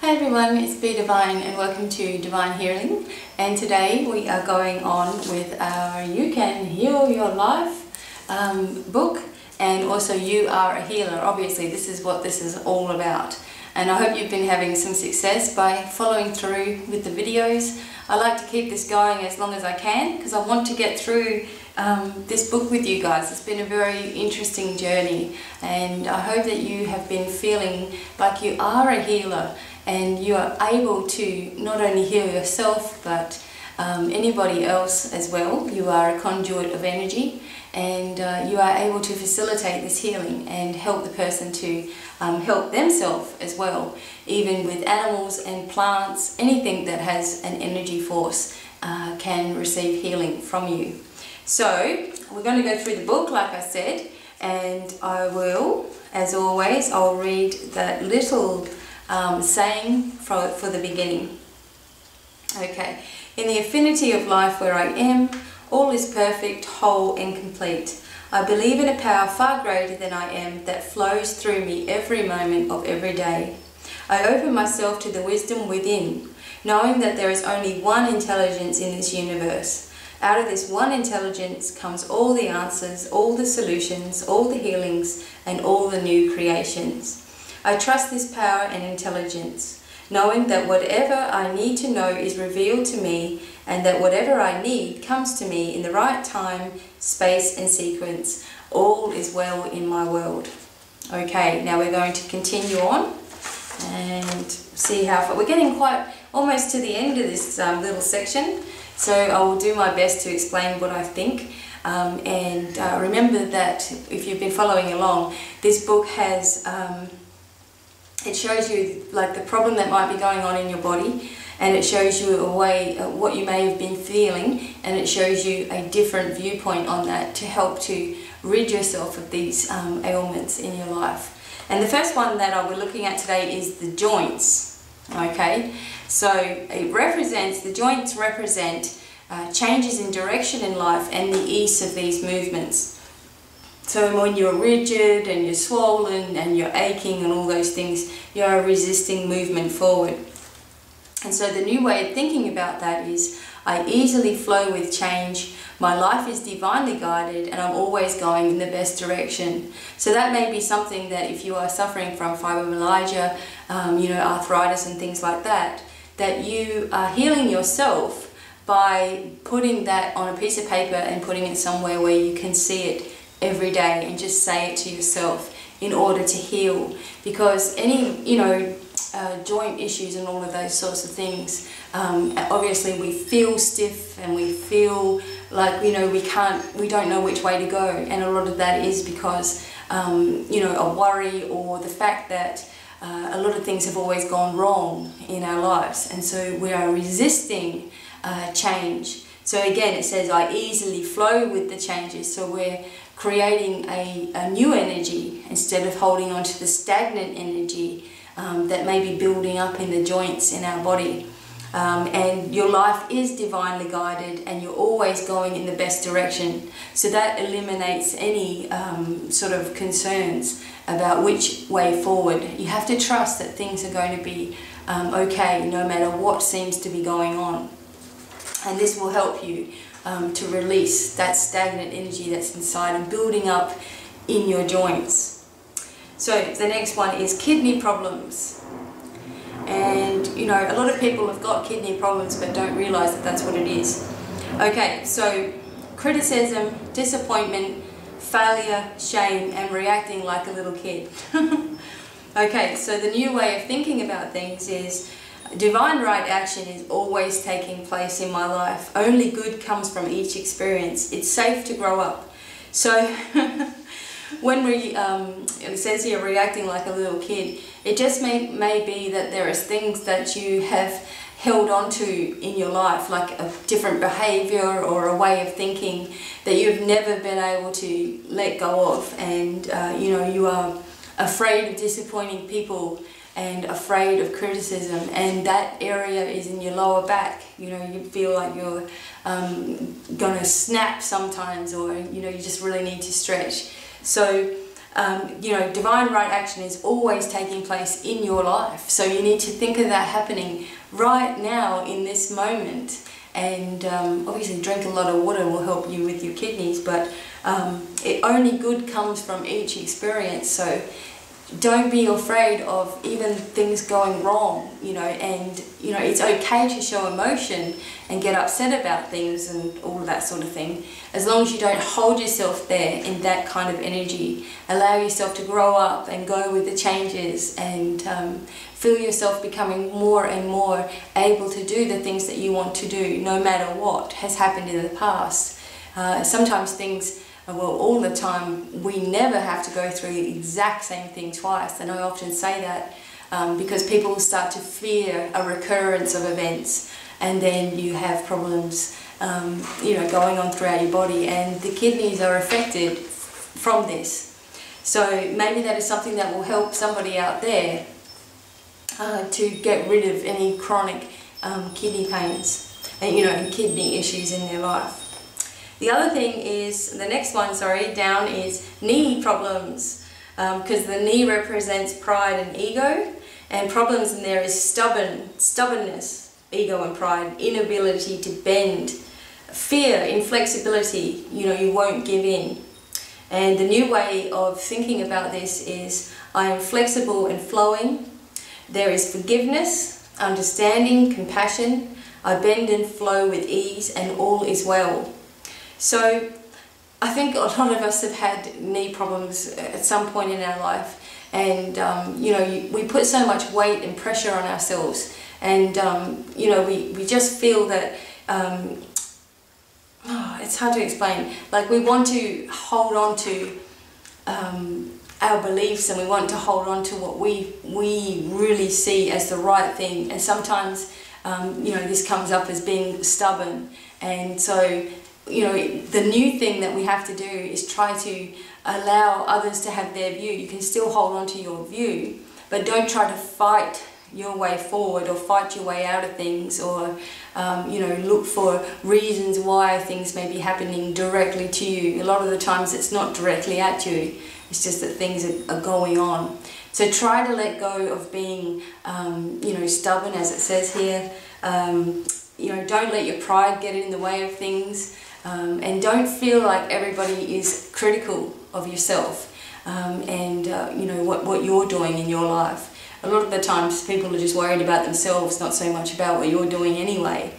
Hi everyone, it's BDevine and welcome to DevineHealing, and today we are going on with our You Can Heal Your Life book, and also You Are a Healer. Obviously this is what this is all about, and I hope you've been having some success by following through with the videos. I like to keep this going as long as I can because I want to get through this book with you guys. It's been a very interesting journey, and I hope that you have been feeling like you are a healer and you are able to not only heal yourself but anybody else as well. You are a conduit of energy, and you are able to facilitate this healing and help the person to help themselves as well. Even with animals and plants, anything that has an energy force can receive healing from you. So we're going to go through the book like I said, and I will, as always, I'll read that little saying for the beginning. Okay. In the affinity of life where I am, all is perfect, whole and complete. I believe in a power far greater than I am that flows through me every moment of every day. I open myself to the wisdom within, knowing that there is only one intelligence in this universe. Out of this one intelligence comes all the answers, all the solutions, all the healings, and all the new creations. I trust this power and intelligence, knowing that whatever I need to know is revealed to me, and that whatever I need comes to me in the right time, space and sequence. All is well in my world. Okay, now we're going to continue on and see how far. We're getting quite almost to the end of this little section, so I will do my best to explain what I think. Remember that if you've been following along, this book has it shows you like the problem that might be going on in your body, and it shows you a way what you may have been feeling, and it shows you a different viewpoint on that to help to rid yourself of these ailments in your life. And the first one that we're looking at today is the joints. Okay, so the joints represent changes in direction in life and the ease of these movements. So when you're rigid and you're swollen and you're aching and all those things, you're resisting movement forward. And so the new way of thinking about that is, I easily flow with change, my life is divinely guided, and I'm always going in the best direction. So that may be something that if you are suffering from fibromyalgia, arthritis and things like that, that you are healing yourself by putting that on a piece of paper and putting it somewhere where you can see it every day, and just say it to yourself in order to heal. Because any joint issues and all of those sorts of things, obviously we feel stiff and we feel like we don't know which way to go, and a lot of that is because a worry or the fact that a lot of things have always gone wrong in our lives, and so we are resisting change. So again, it says I easily flow with the changes, so we're creating a new energy instead of holding on to the stagnant energy that may be building up in the joints in our body. And your life is divinely guided, and you're always going in the best direction. So that eliminates any sort of concerns about which way forward. You have to trust that things are going to be okay no matter what seems to be going on. And this will help you to release that stagnant energy that's inside and building up in your joints. So the next one is kidney problems. And a lot of people have got kidney problems but don't realize that that's what it is. Okay, so criticism, disappointment, failure, shame, and reacting like a little kid. Okay, so the new way of thinking about things is divine right action is always taking place in my life. Only good comes from each experience. It's safe to grow up. So when it says here reacting like a little kid, it just may be that there is things that you have held on to in your life, like a different behavior or a way of thinking that you've never been able to let go of, and you are afraid of disappointing people and afraid of criticism, and that area is in your lower back. You feel like you're gonna snap sometimes, or you just really need to stretch. So you know, divine right action is always taking place in your life. So you need to think of that happening right now in this moment. And obviously drink a lot of water will help you with your kidneys, but only good comes from each experience. So don't be afraid of even things going wrong, you know, and you know, it's okay to show emotion and get upset about things and all of that sort of thing, as long as you don't hold yourself there in that kind of energy. Allow yourself to grow up and go with the changes, and feel yourself becoming more and more able to do the things that you want to do, no matter what has happened in the past. Sometimes things, well, all the time, we never have to go through the exact same thing twice. And I often say that because people start to fear a recurrence of events, and then you have problems you know, going on throughout your body, and the kidneys are affected from this. So maybe that is something that will help somebody out there to get rid of any chronic kidney pains and, you know, and kidney issues in their life. The other thing is, the next one, sorry, down, is knee problems, because the knee represents pride and ego, and problems in there is stubbornness, ego and pride, inability to bend, fear, inflexibility, you know, you won't give in. And the new way of thinking about this is, I am flexible and flowing. There is forgiveness, understanding, compassion. I bend and flow with ease, and all is well. So I think a lot of us have had knee problems at some point in our life, and you know, we put so much weight and pressure on ourselves, and you know, we just feel that it's hard to explain. Like, we want to hold on to our beliefs, and we want to hold on to what we really see as the right thing, and sometimes you know, this comes up as being stubborn. And so, you know, the new thing that we have to do is try to allow others to have their view. You can still hold on to your view, but don't try to fight your way forward or fight your way out of things, or you know, look for reasons why things may be happening directly to you. A lot of the times it's not directly at you, it's just that things are going on. So try to let go of being you know, stubborn, as it says here. You know, don't let your pride get in the way of things, and don't feel like everybody is critical of yourself and you know, what you're doing in your life. A lot of the times people are just worried about themselves, not so much about what you're doing anyway.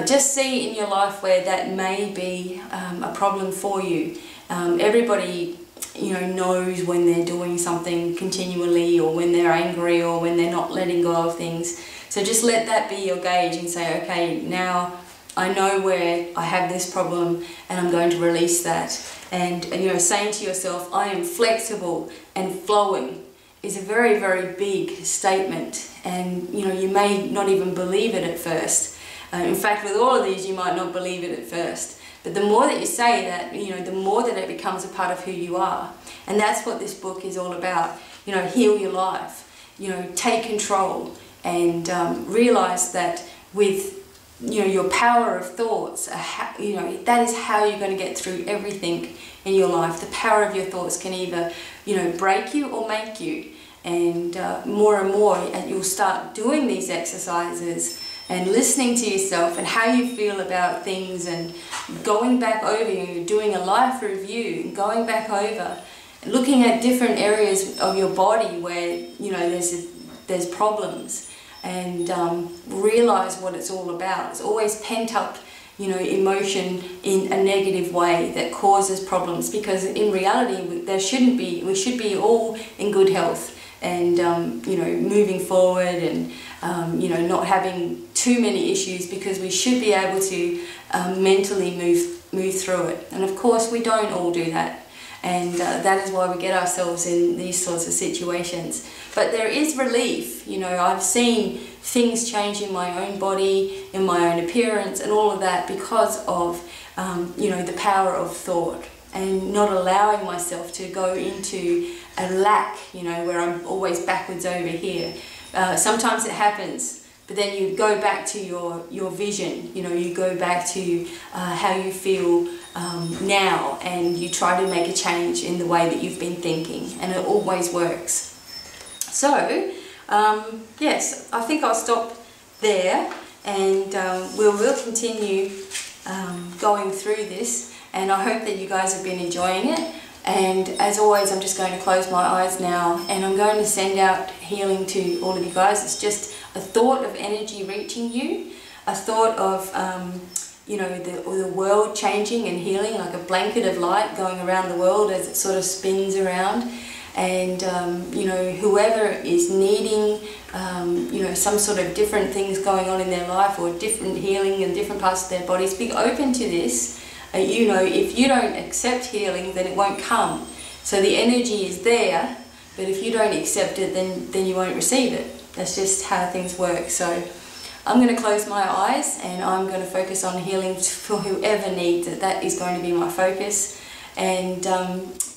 Just see in your life where that may be a problem for you. Everybody, you know, knows when they're doing something continually, or when they're angry, or when they're not letting go of things. So just let that be your gauge and say, okay, now I know where I have this problem, and I'm going to release that. And you know, saying to yourself, I am flexible and flowing, is a very, very big statement. And you know, you may not even believe it at first. In fact, with all of these, you might not believe it at first. But the more that you say that, you know, the more that it becomes a part of who you are. And that's what this book is all about. You know, heal your life. You know, take control, and realize that with, you know, your power of thoughts, you know, that is how you're going to get through everything in your life. The power of your thoughts can either, you know, break you or make you. And more and more, and you'll start doing these exercises and listening to yourself and how you feel about things, and going back over, you doing a life review, and going back over, looking at different areas of your body where, you know, there's problems, and realize what it's all about. It's always pent up, you know, emotion in a negative way that causes problems, because in reality there shouldn't be. We should be all in good health, and you know, moving forward, and you know, not having too many issues, because we should be able to mentally move through it. And of course we don't all do that, and that is why we get ourselves in these sorts of situations. But there is relief. You know, I've seen things change in my own body, in my own appearance, and all of that because of you know, the power of thought, and not allowing myself to go into a lack, you know, where I'm always backwards over here. Sometimes it happens, but then you go back to your vision. You know, you go back to how you feel now, and you try to make a change in the way that you've been thinking, and it always works. So yes, I think I'll stop there, and we will continue going through this, and I hope that you guys have been enjoying it. And as always, I'm just going to close my eyes now, and I'm going to send out healing to all of you guys. It's just a thought of energy reaching you, a thought of you know, the world changing and healing, like a blanket of light going around the world as it sort of spins around. And you know, whoever is needing you know, some sort of different things going on in their life, or different healing in different parts of their bodies, be open to this. You know, if you don't accept healing, then it won't come. So the energy is there, but if you don't accept it, then you won't receive it. That's just how things work. So I'm going to close my eyes, and I'm going to focus on healing for whoever needs it. That is going to be my focus. And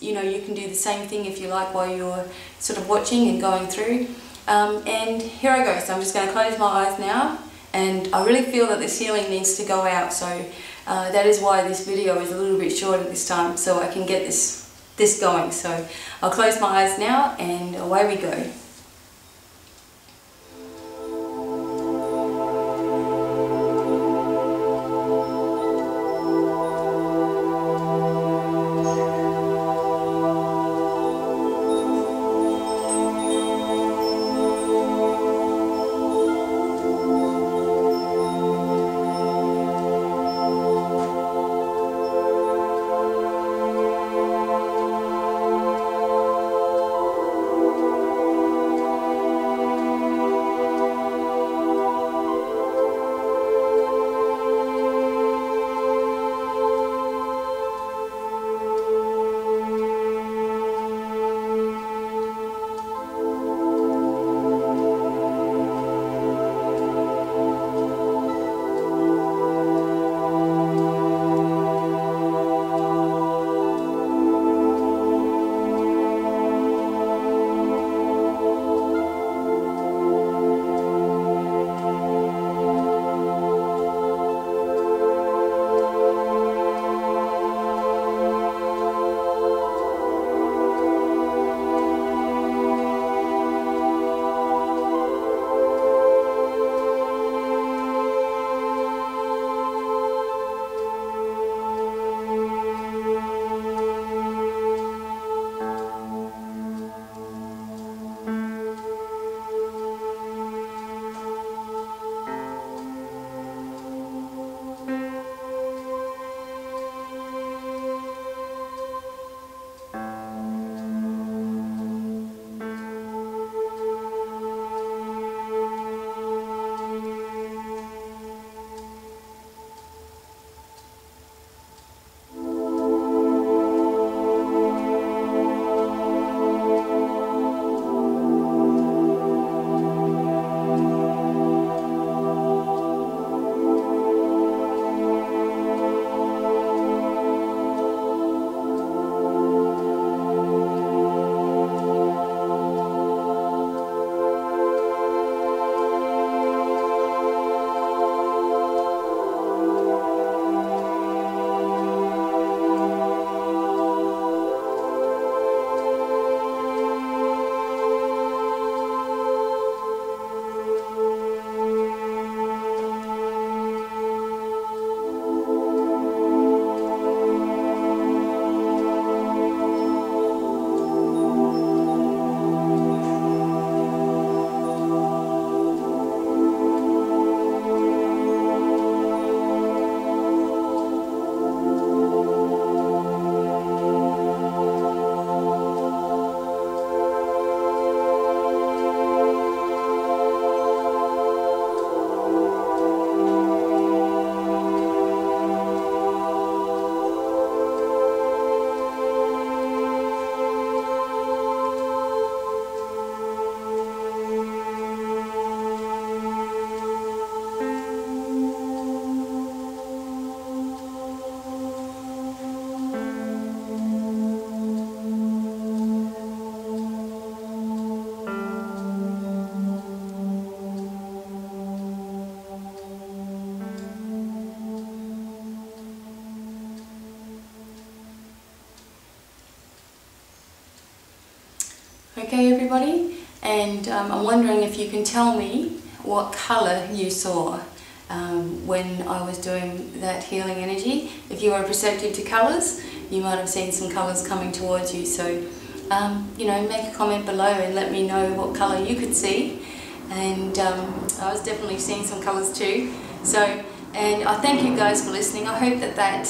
you know, you can do the same thing if you like while you're sort of watching and going through. And here I go. So I'm just going to close my eyes now, and I really feel that this healing needs to go out. So that is why this video is a little bit short at this time, so I can get this going. So I'll close my eyes now, and away we go. Okay, everybody? And I'm wondering if you can tell me what colour you saw when I was doing that healing energy. If you are perceptive to colours, you might have seen some colours coming towards you. So, you know, make a comment below and let me know what colour you could see. And I was definitely seeing some colours too. So, and I thank you guys for listening. I hope that that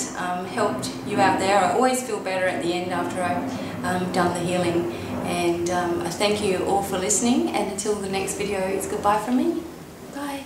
helped you out there. I always feel better at the end after I've done the healing. And I thank you all for listening. And until the next video, it's goodbye from me. Bye.